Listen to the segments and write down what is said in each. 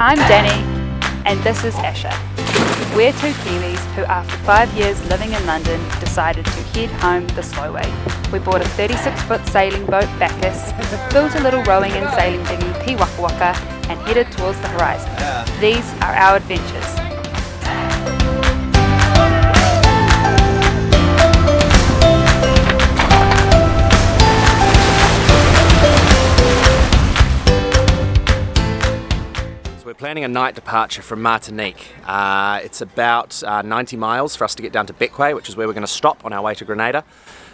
I'm Danny, and this is Asher. We're two Kiwis who, after 5 years living in London, decided to head home the slow way. We bought a 36-foot sailing boat, Bacchus, built a little rowing and sailing dinghy, Waka Waka, and headed towards the horizon. These are our adventures. We're planning a night departure from Martinique. It's about 90 miles for us to get down to Bequia, which is where we're going to stop on our way to Grenada.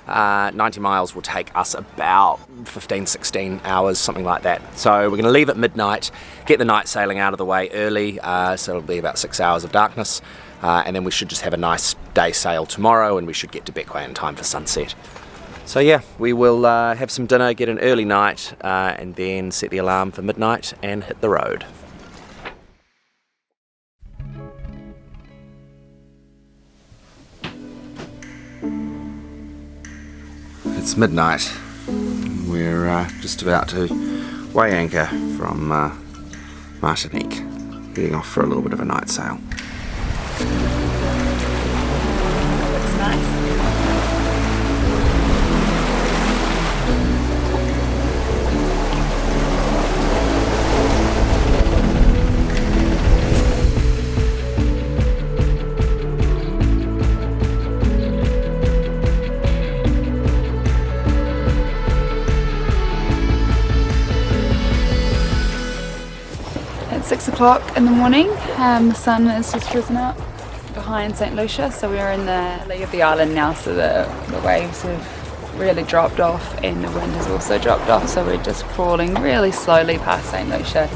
90 miles will take us about 15-16 hours, something like that. So we're going to leave at midnight, get the night sailing out of the way early, so it'll be about 6 hours of darkness, and then we should just have a nice day sail tomorrow, and we should get to Bequia in time for sunset. So yeah, we will have some dinner, get an early night, and then set the alarm for midnight and hit the road. It's midnight. We're just about to weigh anchor from Martinique, heading off for a little bit of a night sail. Looks nice. It's 6 o'clock in the morning. The sun has just risen up behind St. Lucia, so we're in the lee of the island now, so the waves have really dropped off and the wind has also dropped off, so we're just crawling really slowly past St. Lucia.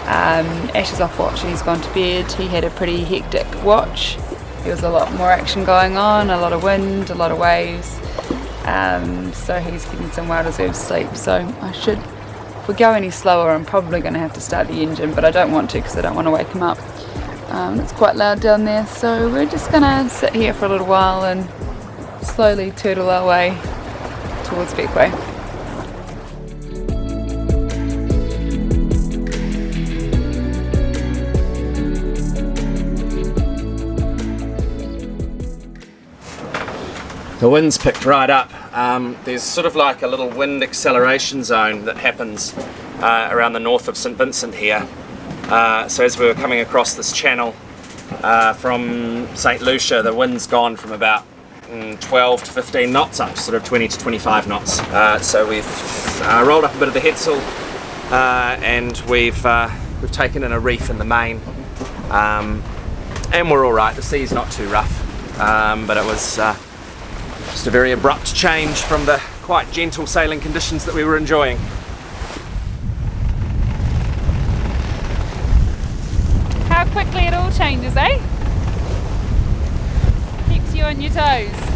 Ash is off watch and he's gone to bed. He had a pretty hectic watch. There was a lot more action going on, a lot of wind, a lot of waves, so he's getting some well-deserved sleep. So if we go any slower, I'm probably going to have to start the engine, but I don't want to because I don't want to wake him up. It's quite loud down there, so we're just going to sit here for a little while and slowly turtle our way towards Bequia. The wind's picked right up. There's sort of like a little wind acceleration zone that happens around the north of St. Vincent here. So as we were coming across this channel from St. Lucia, the wind's gone from about 12 to 15 knots up to sort of 20 to 25 knots. So we've rolled up a bit of the headsail and we've taken in a reef in the main, and we're all right. The sea's not too rough, but it was just a very abrupt change from the quite gentle sailing conditions that we were enjoying. How quickly it all changes, eh? Keeps you on your toes.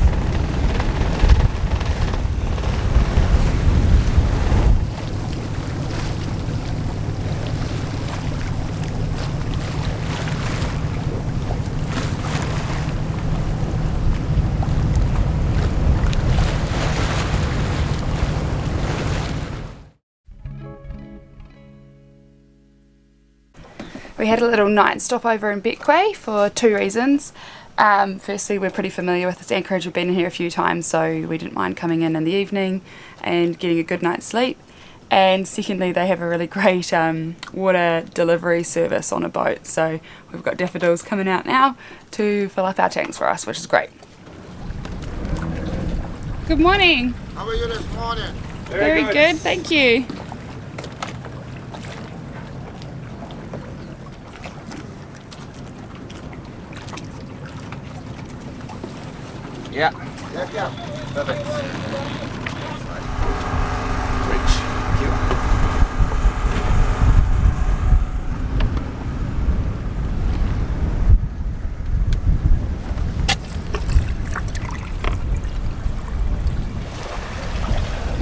We had a little night stopover in Bequia for two reasons. Firstly, we're pretty familiar with this anchorage. We've been here a few times, so we didn't mind coming in the evening and getting a good night's sleep. And secondly, they have a really great water delivery service on a boat. So we've got daffodils coming out now to fill up our tanks for us, which is great. Good morning. How are you this morning? Very good, thank you. Yeah. Yeah. Perfect. Reach. Thank you.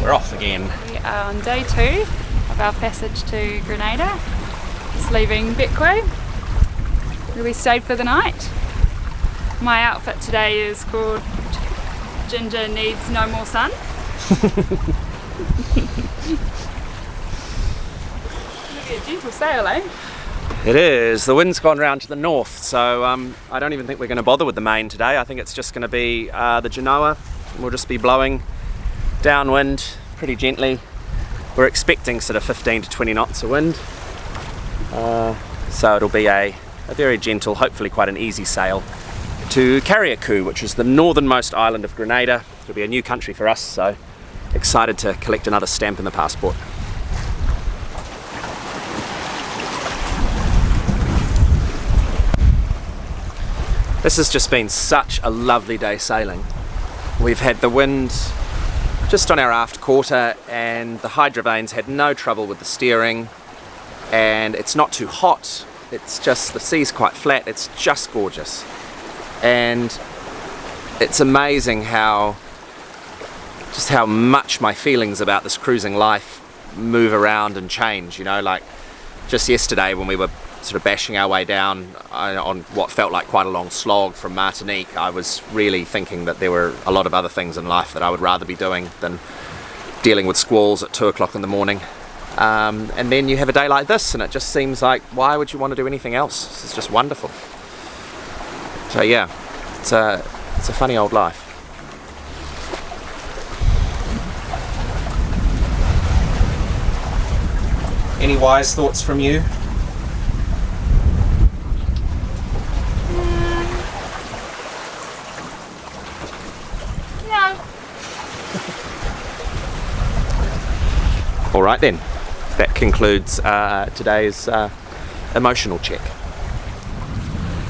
We're off again. We are on day 2 of our passage to Grenada. Just leaving Bequia, where we stayed for the night. My outfit today is called Ginger Needs No More Sun. It'll be a gentle sail, eh? It is. The wind's gone round to the north, so I don't even think we're going to bother with the main today. I think it's just going to be the Genoa. We'll just be blowing downwind pretty gently. We're expecting sort of 15 to 20 knots of wind. So it'll be a very gentle, hopefully quite an easy sail to Carriacou, which is the northernmost island of Grenada. It'll be a new country for us, so excited to collect another stamp in the passport. This has just been such a lovely day sailing. We've had the wind just on our aft quarter, and the hydrovanes had no trouble with the steering, and it's not too hot. It's just, the sea's quite flat. It's just gorgeous. And it's amazing how much my feelings about this cruising life move around and change, you know, like just yesterday when we were sort of bashing our way down on what felt like quite a long slog from Martinique, I was really thinking that there were a lot of other things in life that I would rather be doing than dealing with squalls at 2 o'clock in the morning. And then you have a day like this and it just seems like, why would you want to do anything else? It's just wonderful. So yeah, it's a funny old life. Any wise thoughts from you? No. All right then, that concludes today's emotional check.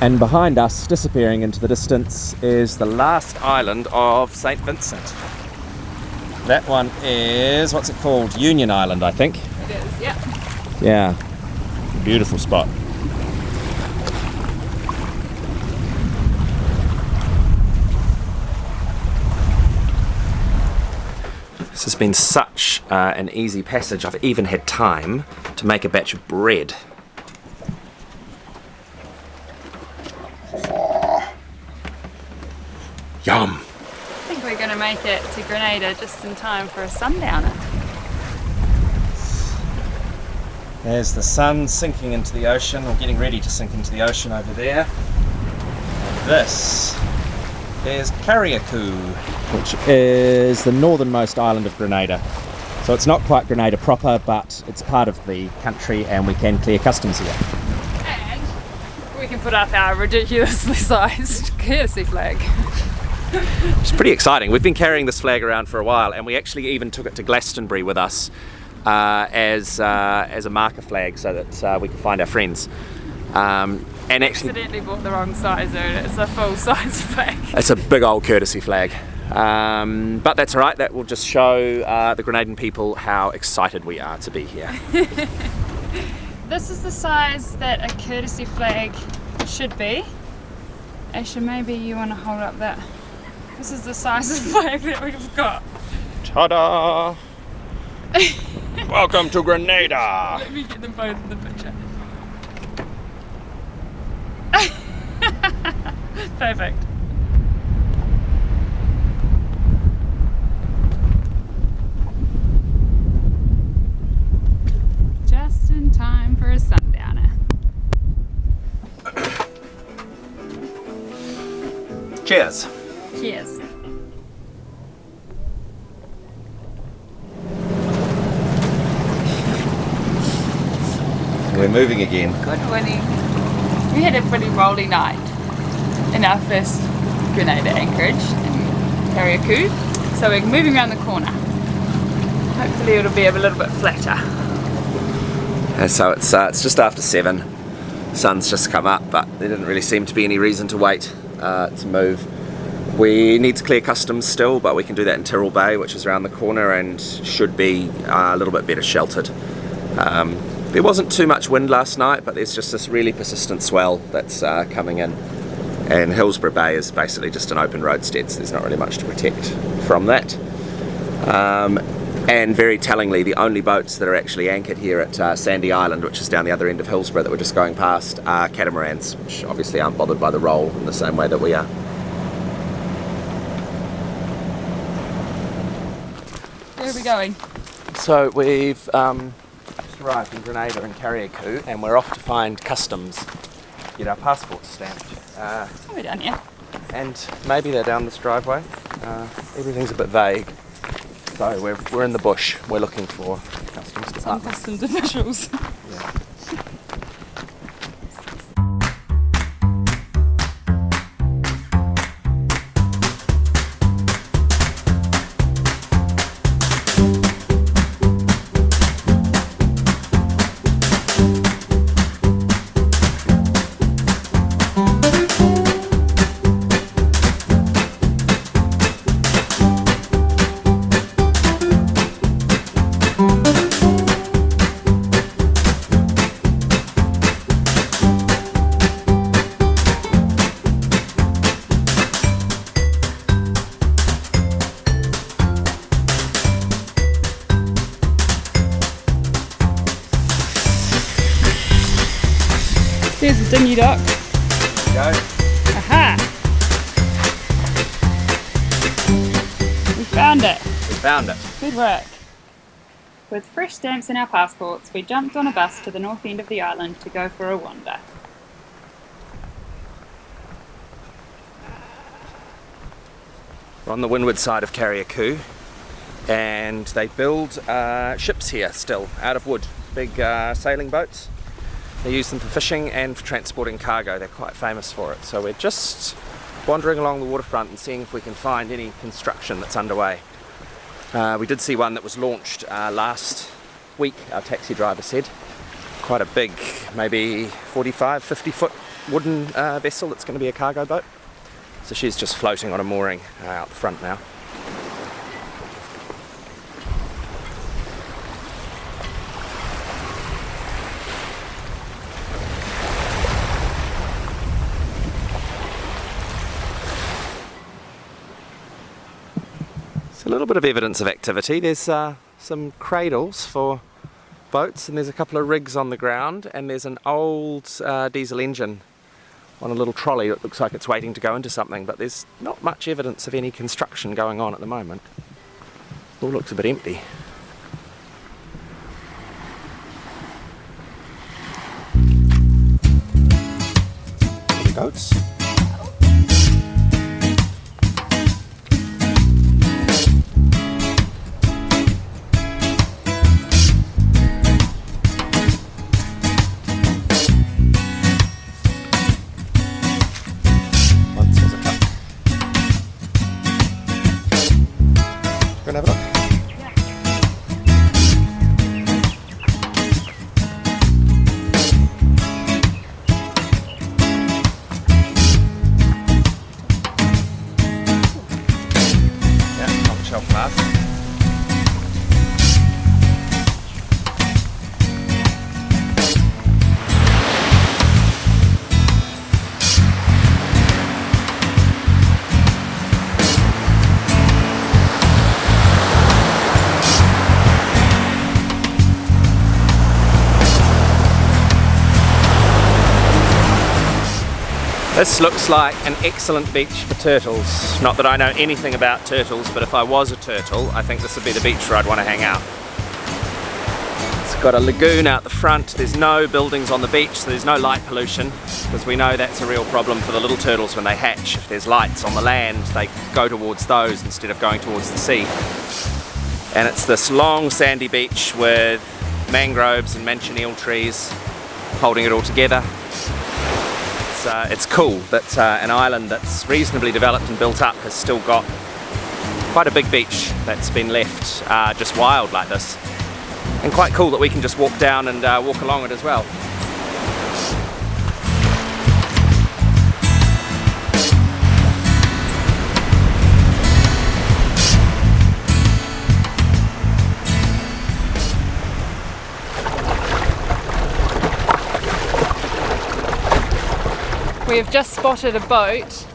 And behind us, disappearing into the distance, is the last island of St. Vincent. That one is, what's it called? Union Island, I think. It is, yeah. Yeah, beautiful spot. This has been such an easy passage. I've even had time to make a batch of bread. Yum! I think we're going to make it to Grenada just in time for a sundowner. There's the sun sinking into the ocean, or getting ready to sink into the ocean over there. And this is Carriacou, which is the northernmost island of Grenada. So it's not quite Grenada proper, but it's part of the country and we can clear customs here. And we can put up our ridiculously sized courtesy flag. It's pretty exciting. We've been carrying this flag around for a while, and we actually even took it to Glastonbury with us as a marker flag so that we could find our friends. And actually, Accidentally bought the wrong size, and it's a full size flag. it's a big old courtesy flag. But that's all right. That will just show the Grenadian people how excited we are to be here. This is the size that a courtesy flag should be. Asha, maybe you want to hold up that. This is the size of flag that we've got. Ta-da! Welcome to Grenada! Let me get them both in the picture. Perfect. Just in time for a sundowner. Cheers! Cheers. We're moving again. Good morning. We had a pretty rolly night in our first Grenada anchorage in Carriacou, so we're moving around the corner. Hopefully it'll be a little bit flatter. And so it's just after 7. Sun's just come up, but there didn't really seem to be any reason to wait to move. We need to clear customs still, but we can do that in Tyrrell Bay, which is around the corner and should be a little bit better sheltered. There wasn't too much wind last night, but there's just this really persistent swell that's coming in. And Hillsborough Bay is basically just an open roadstead, so there's not really much to protect from that. And very tellingly, the only boats that are actually anchored here at Sandy Island, which is down the other end of Hillsborough that we're just going past, are catamarans, which obviously aren't bothered by the roll in the same way that we are. Where are we going? So we've arrived in Grenada and Carriacou, and we're off to find customs, get our passports stamped. We're down here. And maybe they're down this driveway. Everything's a bit vague. So we're in the bush. We're looking for customs department. Some customs officials. Yeah. There's the dinghy dock. There we go. Aha! We found it. We found it. Good work. With fresh stamps in our passports, we jumped on a bus to the north end of the island to go for a wander. We're on the windward side of Carriacou, and they build ships here still, out of wood. Big sailing boats. They use them for fishing and for transporting cargo. They're quite famous for it. So we're just wandering along the waterfront and seeing if we can find any construction that's underway. We did see one that was launched last week, our taxi driver said. Quite a big, maybe 45, 50 foot wooden vessel that's going to be a cargo boat. So she's just floating on a mooring out the front now. A little bit of evidence of activity. There's some cradles for boats, and there's a couple of rigs on the ground, and there's an old diesel engine on a little trolley that looks like it's waiting to go into something, but there's not much evidence of any construction going on at the moment. It all looks a bit empty. The goats. Have a look. Yeah, top shelf class. This looks like an excellent beach for turtles. Not that I know anything about turtles, but if I was a turtle, I think this would be the beach where I'd want to hang out. It's got a lagoon out the front. There's no buildings on the beach, so there's no light pollution, because we know that's a real problem for the little turtles when they hatch. If there's lights on the land, they go towards those instead of going towards the sea. And it's this long sandy beach with mangroves and manchineel trees holding it all together. It's cool that an island that's reasonably developed and built up has still got quite a big beach that's been left just wild like this. And quite cool that we can just walk down and walk along it as well. We have just spotted a boat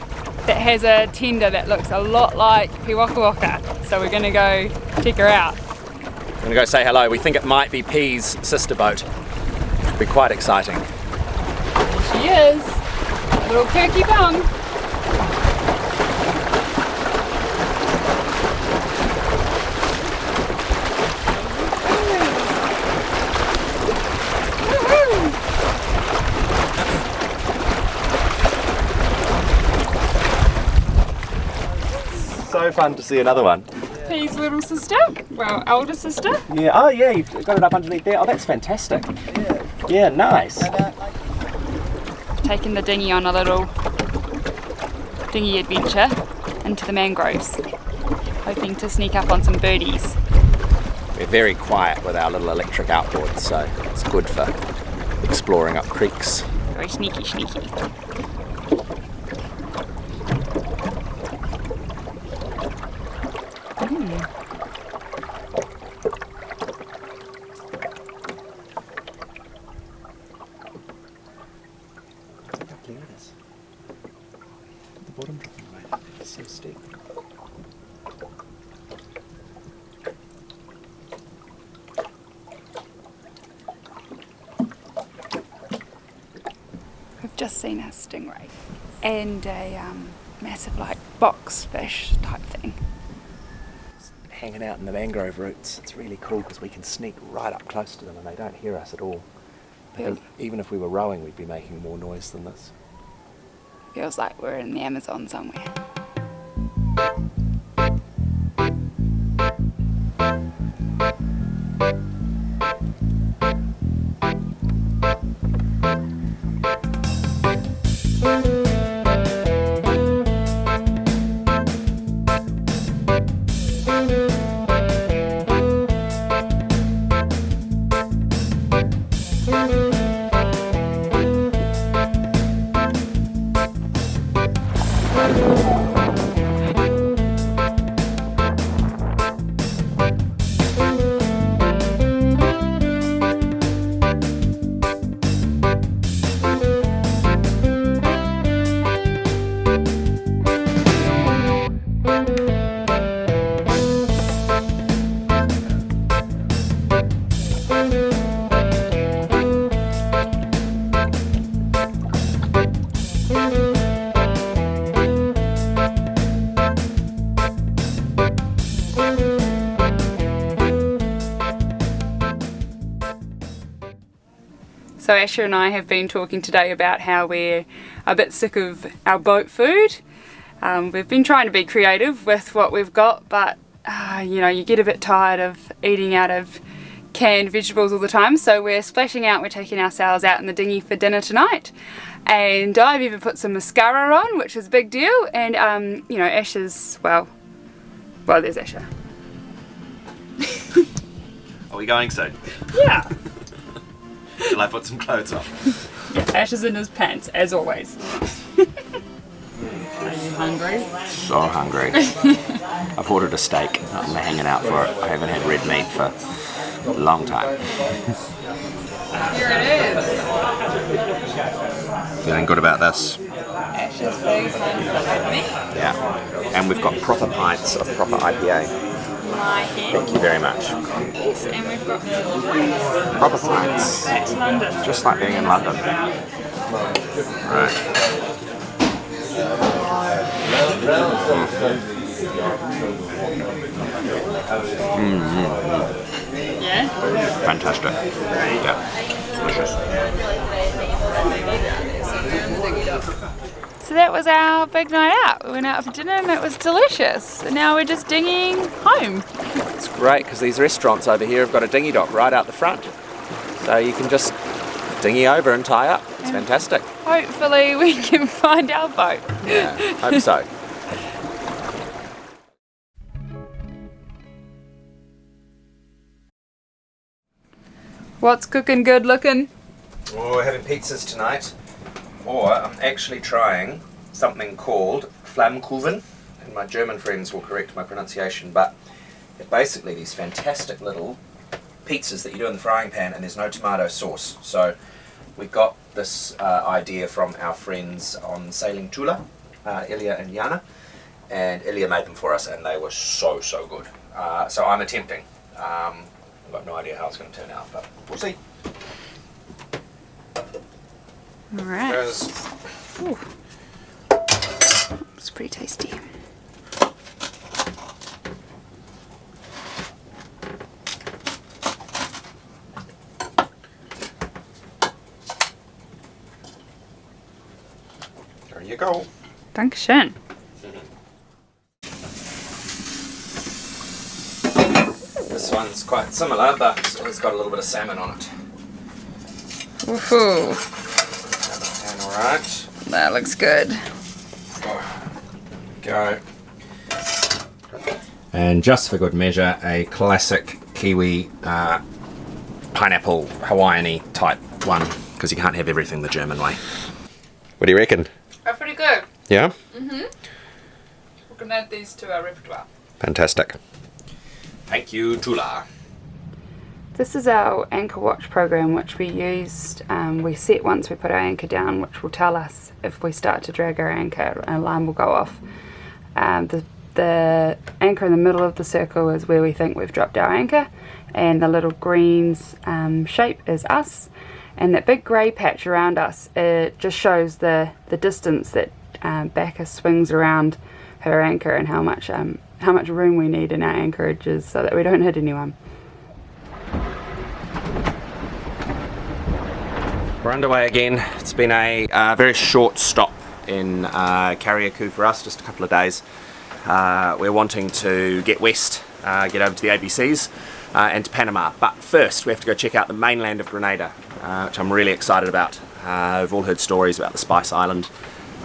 that has a tender that looks a lot like Waka Waka, so we're going to go check her out. We're going to go say hello. We think it might be P's sister boat. It'll be quite exciting. There she is, a little perky bung. fun to see another one. Pea's little sister, well, elder sister. Yeah, oh yeah, you've got it up underneath there. Oh, that's fantastic. Yeah, nice. Taking the dinghy on a little dinghy adventure into the mangroves, hoping to sneak up on some birdies. We're very quiet with our little electric outboard, so it's good for exploring up creeks. Very sneaky. The bottom dropping away. It's so steep. We've just seen a stingray and a massive like box fish type thing. Hanging out in the mangrove roots. It's really cool because we can sneak right up close to them and they don't hear us at all. I think even if we were rowing, we'd be making more noise than this. Feels like we're in the Amazon somewhere. So Asher and I have been talking today about how we're a bit sick of our boat food. We've been trying to be creative with what we've got, but you know, you get a bit tired of eating out of canned vegetables all the time, so we're splashing out. We're taking ourselves out in the dinghy for dinner tonight, and I've even put some mascara on, which is a big deal. And you know, Asher's well, there's Asher. Are we going soon? Yeah. Shall I put some clothes on? Yeah, Asher's in his pants, as always. Are you hungry? So hungry. I've ordered a steak. I'm hanging out for it. I haven't had red meat for a long time. Here it is. Feeling good about this? Asher's big hungry. Yeah. And we've got proper pints of proper IPA. My head. Thank you very much. Yes, and we've got Proper pints. back to London. Just like being in London. Right. Yeah? Fantastic. Yeah. Delicious. So that was our big night out. We went out for dinner and it was delicious. And now we're just dinghying home. It's great because these restaurants over here have got a dinghy dock right out the front. So you can just dinghy over and tie up. It's fantastic. Hopefully we can find our boat. Yeah, hope so. What's cooking good looking? Oh, we're having pizzas tonight. Or I'm actually trying something called Flammkuchen, and my German friends will correct my pronunciation, but they're basically these fantastic little pizzas that you do in the frying pan and there's no tomato sauce. So we got this idea from our friends on Sailing Tula, Ilya and Jana, and Ilya made them for us and they were so good. So I'm attempting. I've got no idea how it's going to turn out, but we'll see. Alright. There's It's pretty tasty. There you go. Dankeschön. one's quite similar, but it's got a little bit of salmon on it. Woohoo! Alright. That looks good. Go. And just for good measure, a classic Kiwi pineapple Hawaiian-y type one, because you can't have everything the German way. What do you reckon? They're pretty good. Yeah? We're going to add these to our repertoire. Fantastic. Thank you, Tula. This is our anchor watch program, which we used. We set once we put our anchor down, which will tell us if we start to drag our anchor, an alarm will go off. The anchor in the middle of the circle is where we think we've dropped our anchor, and the little green's shape is us, and that big grey patch around us, it just shows the distance that Bequia swings around her anchor and how much room we need in our anchorages so that we don't hit anyone. We're underway again. It's been a very short stop in Carriacou for us, just a couple of days. We're wanting to get west, get over to the ABCs and to Panama. But first we have to go check out the mainland of Grenada, which I'm really excited about. We've all heard stories about the Spice Island.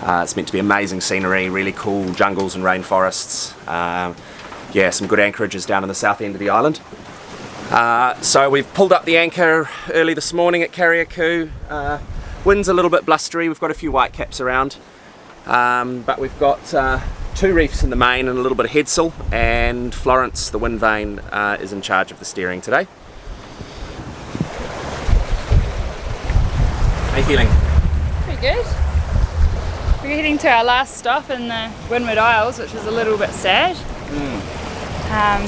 It's meant to be amazing scenery, really cool jungles and rainforests. Yeah, some good anchorages down in the south end of the island. So we've pulled up the anchor early this morning at Carriacou. Wind's a little bit blustery, we've got a few whitecaps around. But we've got 2 reefs in the main and a little bit of headsail, and Florence, the wind vane, is in charge of the steering today. How are you feeling? Pretty good. We're heading to our last stop in the Windward Isles, which is a little bit sad.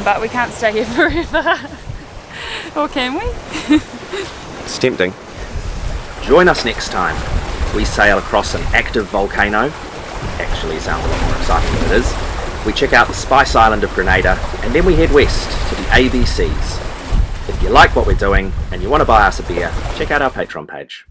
But we can't stay here forever. Or can we? It's tempting. Join us next time. We sail across an active volcano. Actually sounds a lot more exciting than it is. We check out the Spice Island of Grenada, and then we head west to the ABCs. If you like what we're doing and you want to buy us a beer, check out our Patreon page.